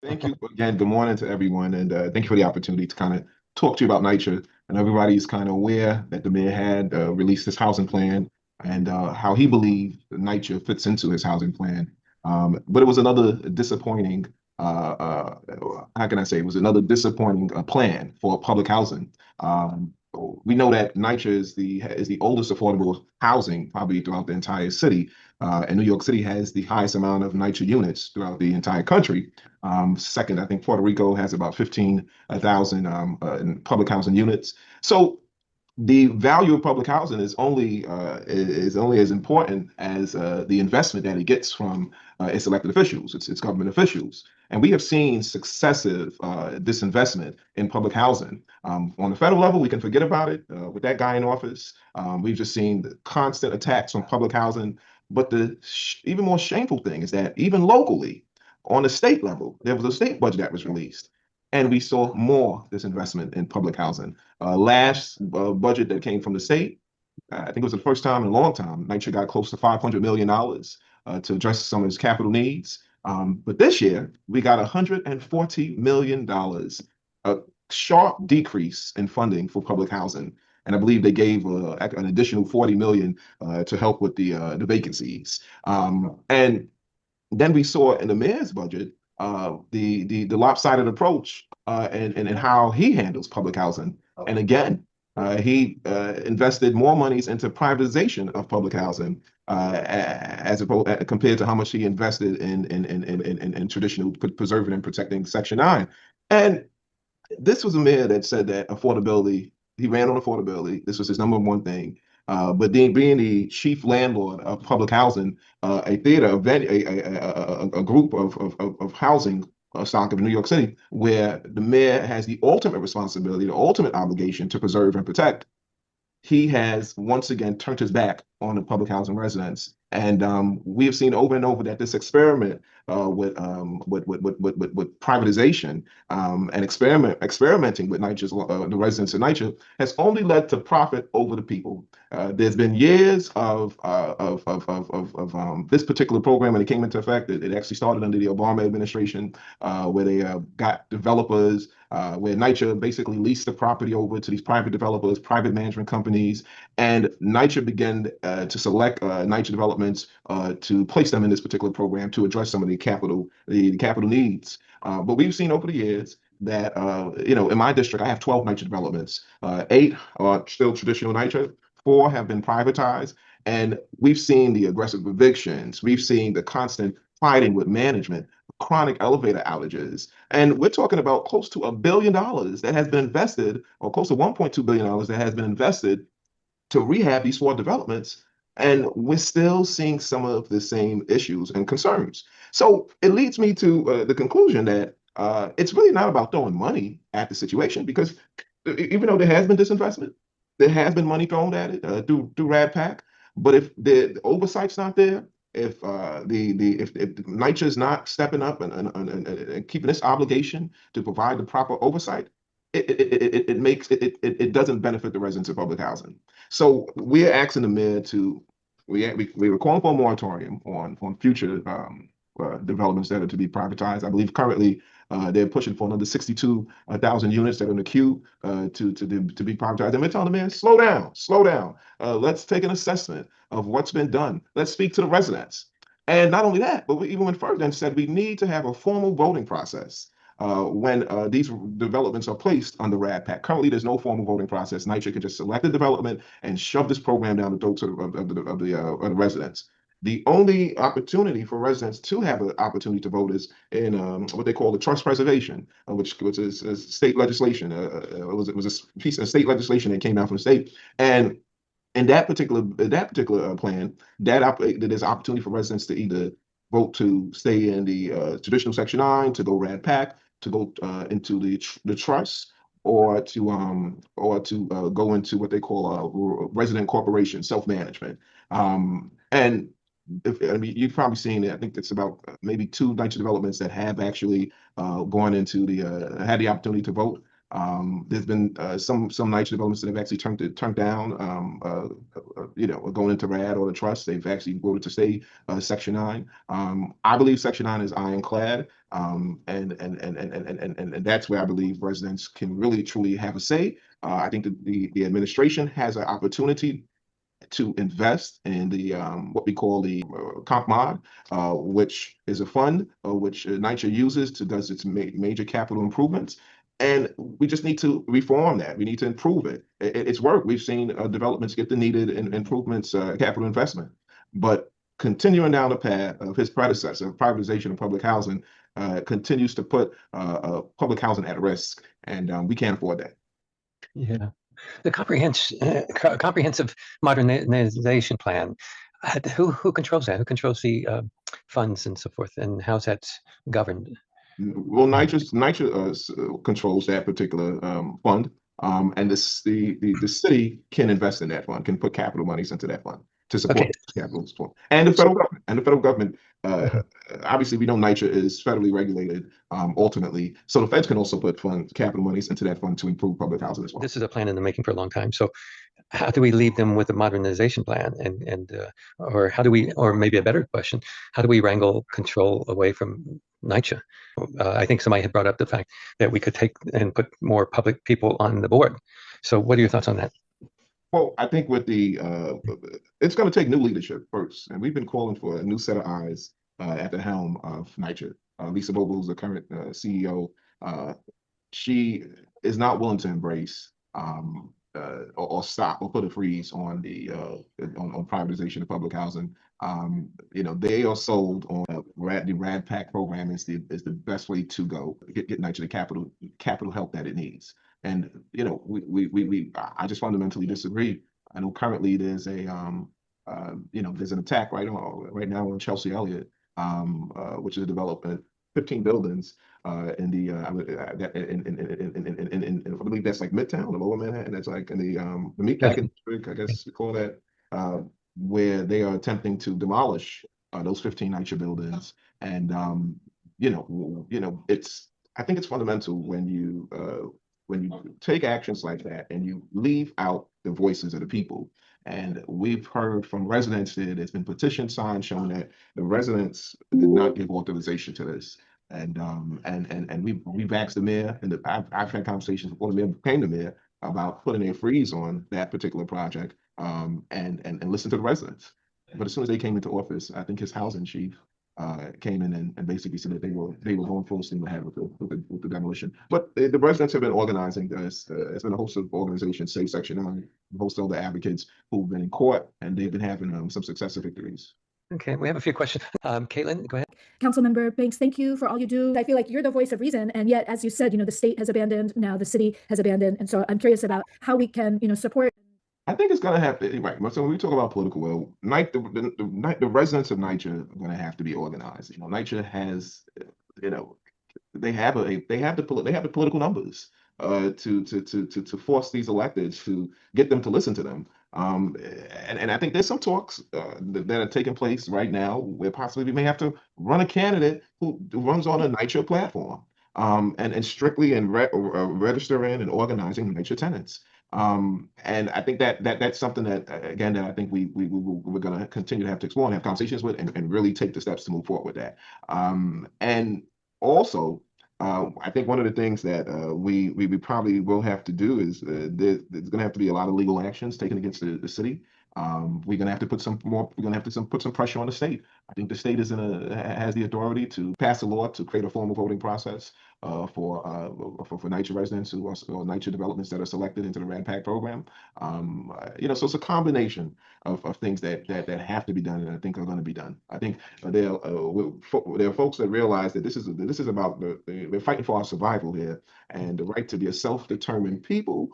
Thank you again. Good morning to everyone, and thank you for the opportunity to kind of talk to you about NYCHA. And everybody's kind of aware that the mayor had released his housing plan and how he believed NYCHA fits into his housing plan. But it was another disappointing, how can I say, it was another disappointing plan for public housing. We know that NYCHA is the oldest affordable housing probably throughout the entire city. And New York City has the highest amount of NYCHA units throughout the entire country. Second, I think Puerto Rico has about 15,000 in public housing units. So the value of public housing is only as important as the investment that it gets from its elected officials, its government officials. And we have seen successive disinvestment in public housing. On the federal level, we can forget about it with that guy in office. We've just seen the constant attacks on public housing. But the even more shameful thing is that even locally, on the state level, there was a state budget that was released, and we saw more disinvestment in public housing. Last budget that came from the state, I think it was the first time in a long time, NYCHA got close to $500 million to address some of its capital needs. But this year, we got $140 million, a sharp decrease in funding for public housing. And I believe they gave an additional 40 million to help with the vacancies. And then we saw in the mayor's budget the lopsided approach and how he handles public housing. And again, he invested more monies into privatization of public housing as opposed compared to how much he invested in traditional preserving and protecting Section 9. And this was a mayor that said that affordability, he ran on affordability. This was his number one thing. But then being the chief landlord of public housing, a theater, a group of housing stock of New York City, where the mayor has the ultimate responsibility, the ultimate obligation to preserve and protect, he has once again turned his back on the public housing residents. And we have seen over and over that this experiment with privatization and experimenting with NYCHA's the residents of NYCHA has only led to profit over the people. There's been years of this particular program when it came into effect. It actually started under the Obama administration, where they got developers, where NYCHA basically leased the property over to these private developers, private management companies, and NYCHA began to select NYCHA developments to place them in this particular program to address some of the capital needs. But we've seen over the years that in my district, I have 12 NYCHA developments. Eight are still traditional NYCHA, four have been privatized, and we've seen the aggressive evictions. We've seen the constant fighting with management, chronic elevator outages. And we're talking about close to $1 billion that has been invested, or close to $1.2 billion that has been invested to rehab these four developments. And we're still seeing some of the same issues and concerns. So it leads me to the conclusion that it's really not about throwing money at the situation, because even though there has been disinvestment, there has been money thrown at it through RADPAC. But if the oversight's not there, if if NYCHA is not stepping up and keeping its obligation to provide the proper oversight, it doesn't benefit the residents of public housing. So we're asking the mayor to we were calling for a moratorium on future developments that are to be privatized. I believe currently they're pushing for another 62,000 units that are in the queue to be privatized. And we're telling the mayor, slow down, slow down. Let's take an assessment of what's been done. Let's speak to the residents. And not only that, but we even went further and said we need to have a formal voting process when these developments are placed under RADPAC. Currently, there's no formal voting process. NYCHA can just select a development and shove this program down the throats of the residents. The only opportunity for residents to have an opportunity to vote is in what they call the trust preservation, which is state legislation. It was a piece of state legislation that came out from the state, and in that particular plan, there's opportunity for residents to either vote to stay in the traditional Section 9, to go RADPAC, to go into the trust, or to go into what they call a resident corporation, self-management. And I mean, you've probably seen it. I think it's about maybe two NYCHA developments that have actually gone into had the opportunity to vote. There's been some NYCHA developments that have actually turned down, going into RAD or the trust. They've actually voted to stay Section 9. I believe Section 9 is ironclad, and that's where I believe residents can really truly have a say. I think that the administration has an opportunity to invest in the what we call the comp mod, which is a fund which NYCHA uses to does its major capital improvements. And we just need to reform that. We need to improve it. It's work. We've seen developments get the needed improvements, capital investment. But continuing down the path of his predecessor, privatization of public housing, continues to put public housing at risk. And we can't afford that. Yeah. The comprehensive modernization plan, who controls that? Who controls the funds and so forth, and how's that governed? Well, NYCHA controls that particular fund, and the city can invest in that fund, can put capital monies into that fund to support Okay. capital support. And the federal government, obviously, we know NYCHA is federally regulated ultimately, so the feds can also put capital monies into that fund to improve public housing as well. This is a plan in the making for a long time. So how do we leave them with a modernization plan, or how do we, or maybe a better question, how do we wrangle control away from NYCHA? I think somebody had brought up the fact that we could take and put more public people on the board. So what are your thoughts on that? Well, I think with it's going to take new leadership first, and we've been calling for a new set of eyes at the helm of NYCHA. Lisa Bogle is the current CEO. She is not willing to embrace or stop or put a freeze on on privatization of public housing. They are sold on the RAD PACT program is the best way to go get NYCHA the capital help that it needs. And I just fundamentally disagree. I know currently there's there's an attack right now on Chelsea Elliott, which is a development, 15 buildings in I believe that's like Midtown, the Lower Manhattan. That's like in the Meatpacking District, I guess you call that, where they are attempting to demolish those 15 NYCHA buildings. And I think it's fundamental when you take actions like that and you leave out the voices of the people. And we've heard from residents that there's been petition signed showing that the residents did not give authorization to this. And we've asked the mayor, and I've had conversations before the mayor became the mayor about putting a freeze on that particular project, and listen to the residents. But as soon as they came into office, I think his housing chief came in and basically said that they were going full steam ahead with the demolition. But the residents have been organizing. There's been a host of organizations, say Section 9, a host of other advocates who've been in court, and they've been having some successive victories. Okay, we have a few questions. Caitlin, go ahead. Councilmember Banks, thank you for all you do. I feel like you're the voice of reason, and yet, as you said, the state has abandoned, now the city has abandoned, and so I'm curious about how we can, support. I think it's going to have to, right. So when we talk about political will, the residents of NYCHA are going to have to be organized. NYCHA has, they have the political numbers to force these electeds to get them to listen to them. And I think there's some talks that are taking place right now where possibly we may have to run a candidate who runs on a NYCHA platform, and strictly registering and organizing NYCHA tenants. And I think that's something that again that I think we're going to continue to have to explore and have conversations with, and really take the steps to move forward with that. And also, I think one of the things that we probably will have to do is there's going to have to be a lot of legal actions taken against the city. We're going to have to put some pressure on the state. I think the state has the authority to pass a law to create a formal voting process for NYCHA residents or NYCHA developments that are selected into the RAD PACT program. So it's a combination of things that have to be done, and I think are going to be done. I think there are folks that realize that this is about we're fighting for our survival here, and the right to be a self-determined people,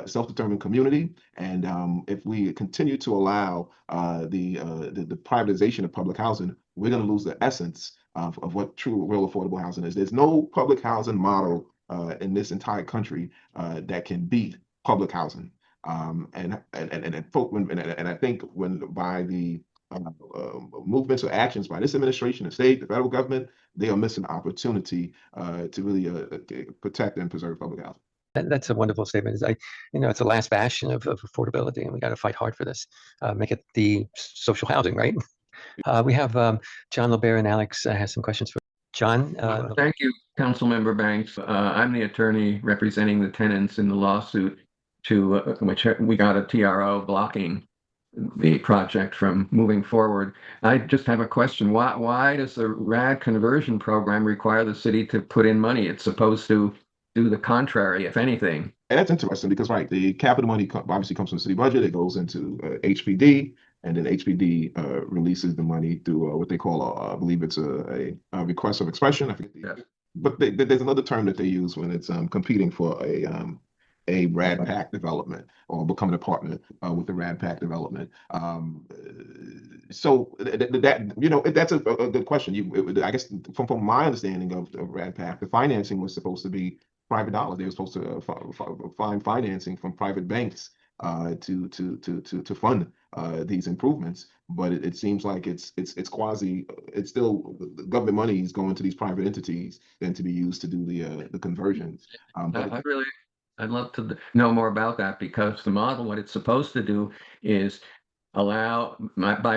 self-determined community. And if we continue to allow the privatization of public housing, we're going to lose the essence of what true, real affordable housing is. There's no public housing model in this entire country that can beat public housing. And I think by the movements or actions by this administration, the state, the federal government, they are missing the opportunity to really protect and preserve public housing. That's a wonderful statement. It's the last bastion of affordability, and we got to fight hard for this. Make it the social housing, right? We have John LeBaire and Alex has some questions for John. Thank you, Councilmember Banks. I'm the attorney representing the tenants in the lawsuit to which we got a TRO blocking the project from moving forward. I just have a question. Why does the RAD conversion program require the city to put in money? It's supposed to do the contrary, if anything. And that's interesting because, right, the capital money obviously comes from the city budget. It goes into HPD, and then HPD releases the money through what they call, I believe it's a request of expression. I forget Yes. but there's another term that they use when it's competing for a RAD PACT development or becoming a partner with the RAD PACT development. So that's a good question. I guess from my understanding of RAD PACT, the financing was supposed to be private dollars. They were supposed to find financing from private banks to fund these improvements. But it seems like it's still government money is going to these private entities than to be used to do the conversions. I'd love to know more about that, because the model, what it's supposed to do is by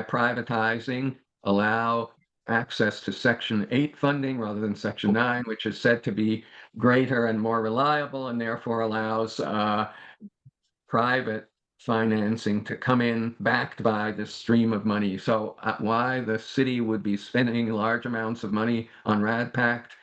privatizing, allow access to Section 8 funding rather than Section 9, which is said to be greater and more reliable, and therefore allows private financing to come in backed by this stream of money. So why the city would be spending large amounts of money on RAD PACT,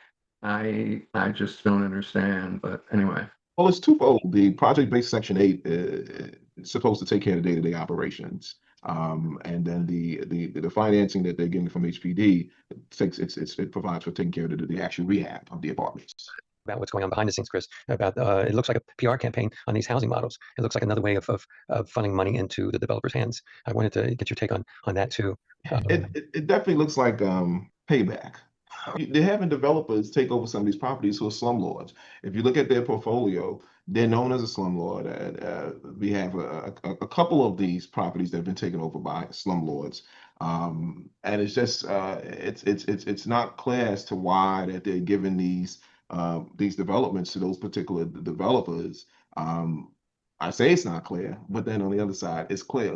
I just don't understand. But anyway. Well, it's twofold. The project-based Section 8 is supposed to take care of the day-to-day operations. And then the financing that they're getting from HPD it provides for taking care of the actual rehab of the apartments. About what's going on behind the scenes, Chris, about it looks like a PR campaign on these housing models. It looks like another way of funding money into the developers' hands. I wanted to get your take on that too. It definitely looks like payback. They're having developers take over some of these properties who are slumlords. If you look at their portfolio, they're known as a slumlord. We have a couple of these properties that have been taken over by slumlords, and it's just it's not clear as to why that they're giving these developments to those particular developers. I say it's not clear, but then on the other side, it's clear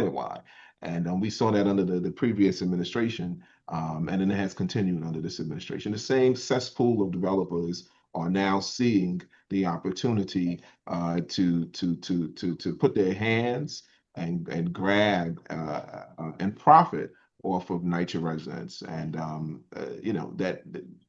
why. And we saw that under the previous administration, and then it has continued under this administration. The same cesspool of developers are now seeing the opportunity to put their hands and grab and profit off of NYCHA residents, and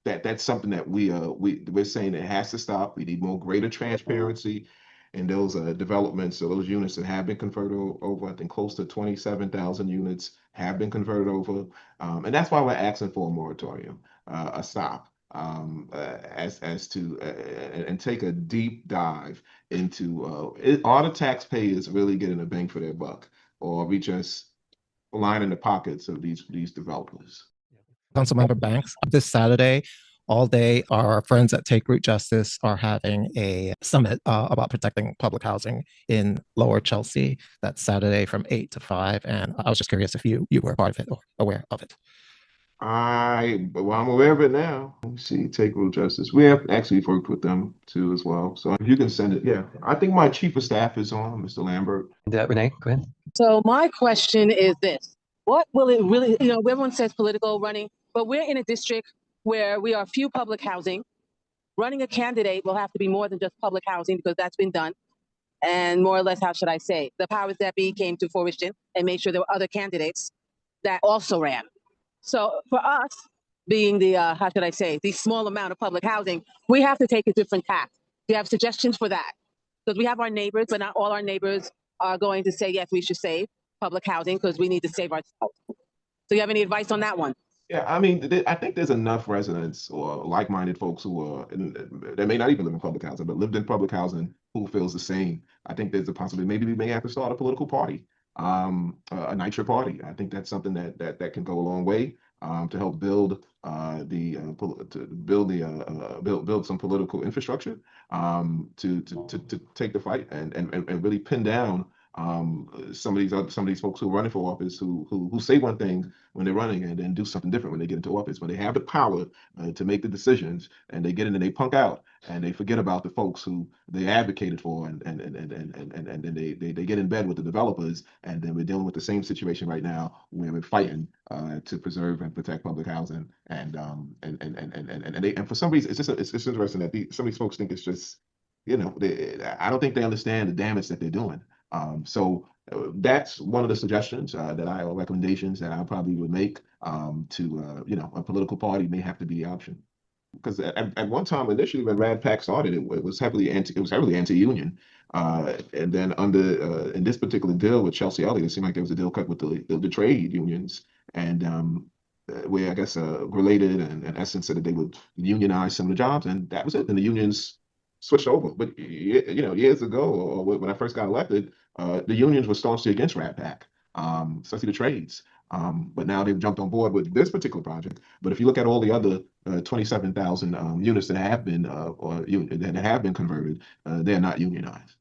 that's something that we're saying it has to stop. We need more greater transparency in those developments, so those units that have been converted over. I think close to 27,000 units have been converted over, and that's why we're asking for a moratorium, a stop, as to and take a deep dive into are the taxpayers really getting a bang for their buck, or are we just lining the pockets of these developers? Councilmember Banks, this Saturday, all day, our friends at Take Root Justice are having a summit about protecting public housing in Lower Chelsea. That's Saturday from 8 to 5. And I was just curious if you were part of it or aware of it. I'm aware of it now. Let me see, Take Root Justice. We have actually worked with them too as well. So if you can send it, yeah. I think my chief of staff is on, Mr. Lambert. Renee, go ahead. So my question is this: what will it really? Everyone says political running, but we're in a district where we are few public housing. Running a candidate will have to be more than just public housing, because that's been done. And more or less, how should I say, the powers that be came to fruition and made sure there were other candidates that also ran. So for us, being the, how should I say, the small amount of public housing, we have to take a different tack. Do you have suggestions for that? Because we have our neighbors, but not all our neighbors are going to say, yes, we should save public housing because we need to save ourselves. So you have any advice on that one? Yeah, I mean, I think there's enough residents or like-minded folks who are that may not even live in public housing, but lived in public housing, who feels the same. I think there's a possibility maybe we may have to start a political party, a NYCHA party. I think that's something that can go a long way to help build build some political infrastructure to take the fight and really pin down Some of these folks who are running for office who say one thing when they're running and then do something different when they get into office. When they have the power to make the decisions and they get in and they punk out and they forget about the folks who they advocated for and then they get in bed with the developers, and then we're dealing with the same situation right now where we're fighting to preserve and protect public housing and for some reason it's interesting that some of these folks think it's just I don't think they understand the damage that they're doing. So that's one of the suggestions or recommendations that I probably would make to a political party may have to be the option. Because at one time initially when Rad PAC started, it was heavily anti-union, and then under in this particular deal with Chelsea Elliott, it seemed like there was a deal cut with the trade unions, and where I guess related and in essence said that they would unionize some of the jobs, and that was it. And the unions switched over. But years ago, or when I first got elected, the unions were staunchly against Rad PAC, especially the trades. But now they've jumped on board with this particular project. But if you look at all the other 27,000 units that have been that have been converted, they're not unionized.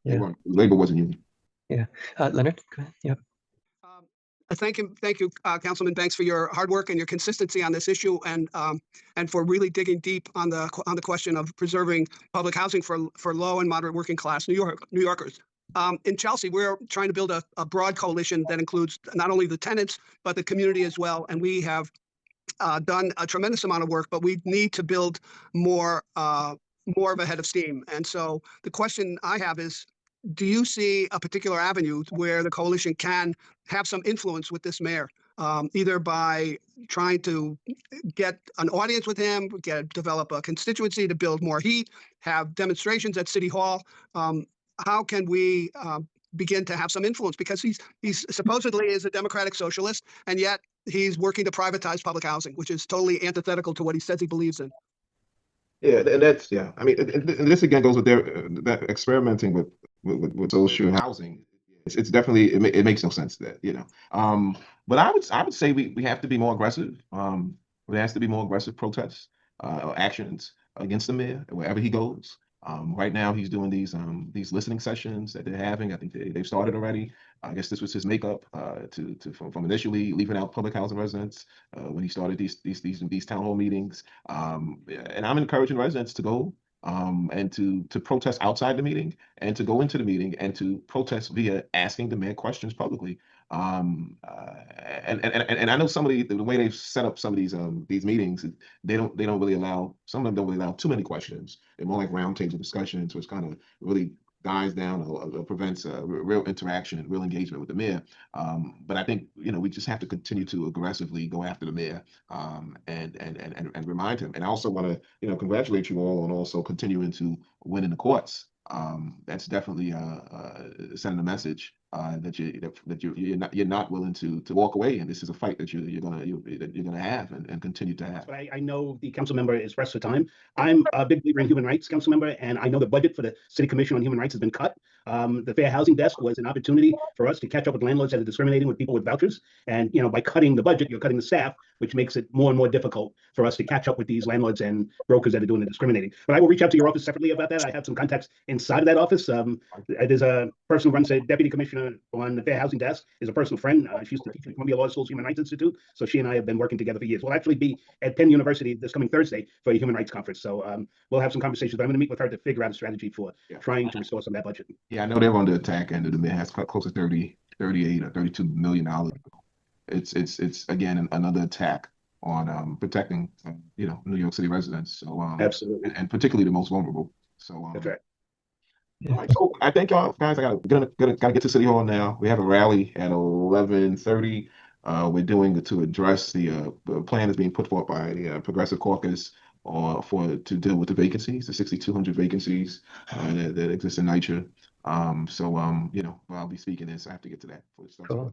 Yeah. Labor wasn't union. Yeah, Leonard, go ahead. Yep. Thank you, Councilman Banks, for your hard work and your consistency on this issue, and for really digging deep on the question of preserving public housing for low and moderate working class New Yorkers. In Chelsea, we're trying to build a broad coalition that includes not only the tenants but the community as well. And we have done a tremendous amount of work, but we need to build more of a head of steam. And so the question I have is, do you see a particular avenue where the coalition can have some influence with this mayor, either by trying to get an audience with him, develop a constituency to build more heat, have demonstrations at City Hall? How can we begin to have some influence? Because he's supposedly is a democratic socialist, and yet he's working to privatize public housing, which is totally antithetical to what he says he believes in. Yeah, and that's I mean, and this again goes with that experimenting with social housing. It's definitely it makes no sense that But I would say we have to be more aggressive. There has to be more aggressive protests or actions against the mayor wherever he goes. Right now he's doing these listening sessions that they're having. I think they've started already. I guess this was his makeup from initially leaving out public housing residents when he started these town hall meetings. And I'm encouraging residents to go and to protest outside the meeting and to go into the meeting and to protest via asking the mayor questions publicly. And I know some of the way they've set up some of these meetings, they don't really allow, some of them don't really allow too many questions. They're more like roundtable discussions, which kind of really dies down or prevents real interaction and real engagement with the mayor. But I think we just have to continue to aggressively go after the mayor and remind him. And I also want to congratulate you all on also continuing to win in the courts. That's definitely sending a message that you're not willing to walk away, and this is a fight that you're gonna have and continue to have. I know the council member is pressed for time. I'm a big believer in human rights, council member, and I know the budget for the City Commission on Human Rights has been cut. The Fair Housing Desk was an opportunity for us to catch up with landlords that are discriminating with people with vouchers, and by cutting the budget, you're cutting the staff, which makes it more and more difficult for us to catch up with these landlords and brokers that are doing the discriminating. But I will reach out to your office separately about that. I have some contacts inside of that office. There's a person who runs a deputy commissioner on the Fair Housing Desk, is a personal friend. She used to teach at Columbia Law School's Human Rights Institute, so she and I have been working together for years. We'll actually be at Penn University this coming Thursday for a human rights conference, so we'll have some conversations. But I'm going to meet with her to figure out a strategy for trying to restore some of that budget. Yeah, I know they're on the attack end of the mayor has close to 30, 38 or $32 million. It's again another attack on protecting New York City residents. So absolutely, and particularly the most vulnerable. So that's right. All right, so I thank y'all guys. I gotta get to City Hall now. We have a rally at 11:30. We're doing it to address the plan that's being put forth by the Progressive Caucus to deal with the vacancies, the 6,200 vacancies that exist in NYCHA. I'll be speaking this. I have to get to that. Cool.